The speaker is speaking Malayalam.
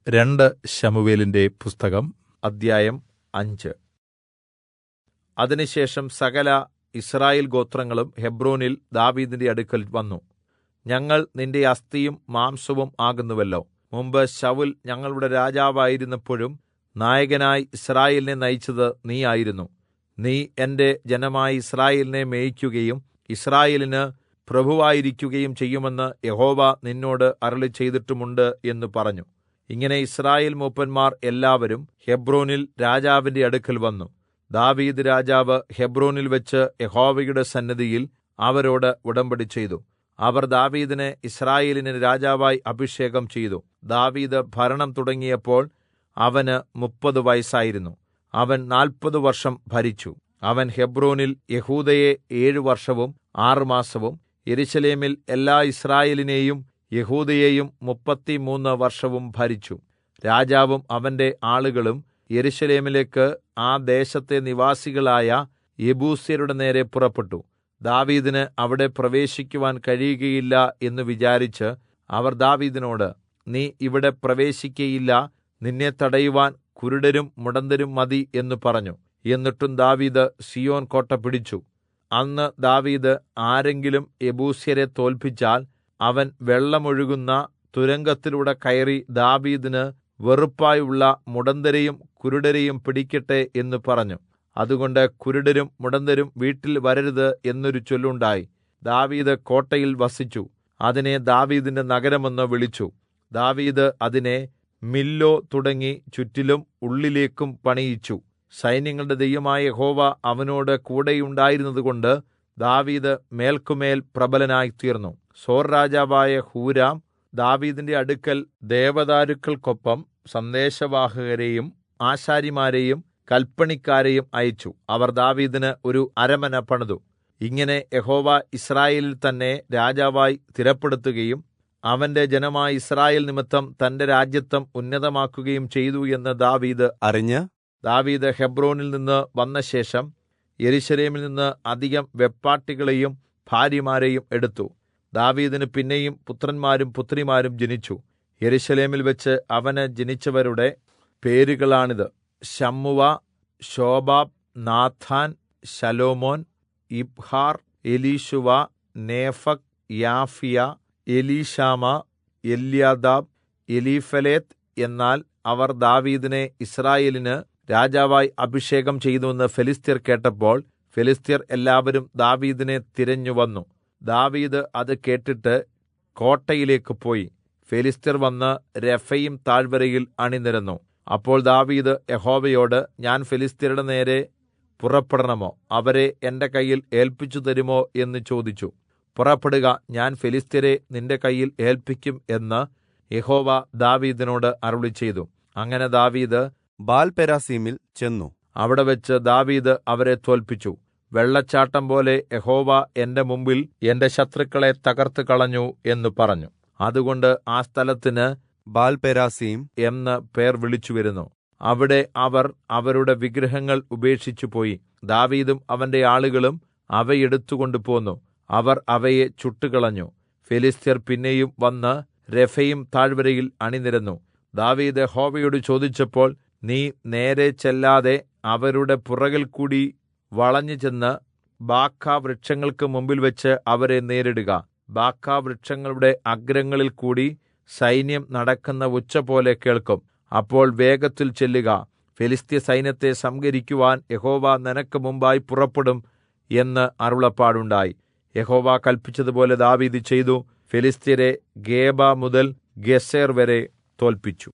രണ്ട് ശമൂവേലിന്റെ പുസ്തകം അദ്ധ്യായം 5. അതിനുശേഷം സകല യിസ്രായേൽ ഗോത്രങ്ങളും ഹെബ്രോനിൽ ദാവീദിന്റെ അടുക്കൽ വന്നു. ഞങ്ങൾ നിന്റെ അസ്ഥിയും മാംസവും ആകുന്നുവല്ലോ. മുമ്പ് ശൌൽ ഞങ്ങളുടെ രാജാവായിരുന്നപ്പോഴും നായകനായി യിസ്രായേലിനെ നയിച്ചത് നീ ആയിരുന്നു. നീ എന്റെ ജനമായ യിസ്രായേലിനെ മേയിക്കുകയും യിസ്രായേലിന് പ്രഭുവായിരിക്കുകയും ചെയ്യുമെന്ന് യഹോവ നിന്നോട് അരുളിച്ചെയ്തിട്ടുമുണ്ട് എന്ന് പറഞ്ഞു. ഇങ്ങനെ യിസ്രായേൽ മൂപ്പന്മാർ എല്ലാവരും ഹെബ്രോനിൽ രാജാവിന്റെ അടുക്കൽ വന്നു. ദാവീദ് രാജാവ് ഹെബ്രോനിൽ വെച്ച് യഹോവയുടെ സന്നിധിയിൽ അവരോട് ഉടമ്പടി ചെയ്തു. അവർ ദാവീദിനെ യിസ്രായേലിന് രാജാവായി അഭിഷേകം ചെയ്തു. ദാവീദ് ഭരണം തുടങ്ങിയപ്പോൾ അവന് 30 വയസ്സായിരുന്നു. അവൻ 40 വർഷം ഭരിച്ചു. അവൻ ഹെബ്രോനിൽ യെഹൂദയെ 7 വർഷവും 6 മാസവും യെരൂശലേമിൽ എല്ലാ യിസ്രായേലിനെയും യെഹൂദയെയും 33 വർഷവും ഭരിച്ചു. രാജാവും അവന്റെ ആളുകളും യെരൂശലേമിലേക്ക് ആ ദേശത്തെ നിവാസികളായ യെബൂസ്യരുടെ നേരെ പുറപ്പെട്ടു. ദാവീദിന് അവിടെ പ്രവേശിക്കുവാൻ കഴിയുകയില്ല എന്ന് വിചാരിച്ച് അവർ ദാവീദിനോട്, നീ ഇവിടെ പ്രവേശിക്കയില്ല, നിന്നെ തടയുവാൻ കുരുടരും മുടന്തരും മതി എന്ന് പറഞ്ഞു. എന്നിട്ടും ദാവീദ് സീയോൻ കോട്ട പിടിച്ചു. അന്ന് ദാവീദ് ആരെങ്കിലും യെബൂസ്യരെ തോല്പിച്ചാൽ അവൻ വെള്ളമൊഴുകുന്ന തുരങ്കത്തിലൂടെ കയറി ദാവീദിന് വെറുപ്പായുള്ള മുടന്തരെയും കുരുടരെയും പിടിക്കട്ടെ എന്ന് പറഞ്ഞു. അതുകൊണ്ട് കുരുടരും മുടന്തരും വീട്ടിൽ വരരുത് എന്നൊരു ചൊല്ലുണ്ടായി. ദാവീദ് കോട്ടയിൽ വസിച്ചു. അതിനെ ദാവീദിന്റെ നഗരമെന്ന് വിളിച്ചു. ദാവീദ് അതിനെ മില്ലോ തുടങ്ങി ചുറ്റിലും ഉള്ളിലേക്കും പണിയിച്ചു. സൈന്യങ്ങളുടെ ദൈവമായ യഹോവ അവനോട് കൂടെയുണ്ടായിരുന്നതുകൊണ്ട് ദാവീദ് മേൽക്കുമേൽ പ്രബലനായി തീർന്നു. സോർ രാജാവായ ഹൂരാം ദാവീദിന്റെ അടുക്കൽ ദേവദാരുക്കൾക്കൊപ്പം സന്ദേശവാഹകരെയും ആശാരിമാരെയും കൽപ്പണിക്കാരെയും അയച്ചു. അവർ ദാവീദിന് ഒരു അരമന പണിതു. ഇങ്ങനെ യഹോവ യിസ്രായേലിൽ തന്നെ രാജാവായി സ്ഥിരപ്പെടുത്തുകയും അവന്റെ ജനമായ യിസ്രായേൽ നിമിത്തം തന്റെ രാജത്വം ഉന്നതമാക്കുകയും ചെയ്തു എന്ന് ദാവീദ് അറിഞ്ഞ് ദാവീദ് ഹെബ്രോനിൽ നിന്ന് വന്നശേഷം യെരൂശലേമിൽ നിന്ന് അധികം വെപ്പാട്ടികളെയും ഭാര്യമാരെയും എടുത്തു. ദാവീദിന് പിന്നെയും പുത്രന്മാരും പുത്രിമാരും ജനിച്ചു. യെരൂശലേമിൽ വെച്ച് അവന് ജനിച്ചവരുടെ പേരുകളാണിത്: ശമ്മുവ, ശോബാബ്, നാഥാൻ, ശലോമോൻ, ഇബ്ഹാർ, എലീശുവ, നേഫക്, യാഫിയ, എലീശാമ, എല്യാദാബ്, എലീഫലേത്ത്. എന്നാൽ അവർ ദാവീദിനെ യിസ്രായേലിന് രാജാവായി അഭിഷേകം ചെയ്തുവെന്ന് ഫെലിസ്ത്യർ കേട്ടപ്പോൾ ഫെലിസ്ത്യർ എല്ലാവരും ദാവീദിനെ തിരഞ്ഞു വന്നു. ദാവീദ് അത് കേട്ടിട്ട് കോട്ടയിലേക്ക് പോയി. ഫെലിസ്ത്യർ വന്ന് രെഫയീം താഴ്വരയിൽ അണിനിരന്നു. അപ്പോൾ ദാവീദ് യഹോവയോട്, ഞാൻ ഫെലിസ്ത്യരുടെ നേരെ പുറപ്പെടണമോ? അവരെ എന്റെ കയ്യിൽ ഏൽപ്പിച്ചു തരുമോ എന്ന് ചോദിച്ചു. പുറപ്പെടുക, ഞാൻ ഫെലിസ്ത്യരെ നിന്റെ കയ്യിൽ ഏൽപ്പിക്കും എന്ന് യഹോവ ദാവീദിനോട് അരുളിച്ചെയ്തു. അങ്ങനെ ദാവീദ് ബാൽപെരാസീമിൽ ചെന്നു. അവിടെ വെച്ച് ദാവീദ് അവരെ തോൽപ്പിച്ചു. വെള്ളച്ചാട്ടം പോലെ യഹോവ എന്റെ മുമ്പിൽ എന്റെ ശത്രുക്കളെ തകർത്ത് കളഞ്ഞു എന്ന് പറഞ്ഞു. അതുകൊണ്ട് ആ സ്ഥലത്തിന് ബാൽപെരാസീം എന്ന് പേർ വിളിച്ചുവരുന്നു. അവിടെ അവർ അവരുടെ വിഗ്രഹങ്ങൾ ഉപേക്ഷിച്ചു പോയി. ദാവീദും അവന്റെ ആളുകളും അവയെടുത്തുകൊണ്ടു പോന്നു. അവർ അവയെ ചുട്ടുകളഞ്ഞു. ഫെലിസ്ത്യർ പിന്നെയും വന്ന് രെഫയീം താഴ്വരയിൽ അണിനിരന്നു. ദാവീദ് യഹോവയോട് ചോദിച്ചപ്പോൾ, നീ നേരെ ചെല്ലാതെ അവരുടെ പുറകിൽ കൂടി വളഞ്ഞു ചെന്ന് ബാഖാ വൃക്ഷങ്ങൾക്ക് മുമ്പിൽ വെച്ച് അവരെ നേരിടുക. ബാഖാ വൃക്ഷങ്ങളുടെ അഗ്രങ്ങളിൽ കൂടി സൈന്യം നടക്കുന്ന ഒച്ച പോലെ കേൾക്കും. അപ്പോൾ വേഗത്തിൽ ചെല്ലുക. ഫെലിസ്ത്യ സൈന്യത്തെ സംഹരിക്കുവാൻ യഹോവ നിനക്ക് മുമ്പായി പുറപ്പെടും എന്ന് അരുളപ്പാടുണ്ടായി. യഹോവ കല്പിച്ചതുപോലെ ദാവീദ് ചെയ്തു. ഫെലിസ്ത്യരെ ഗേബ മുതൽ ഗെസേർ വരെ തോൽപ്പിച്ചു.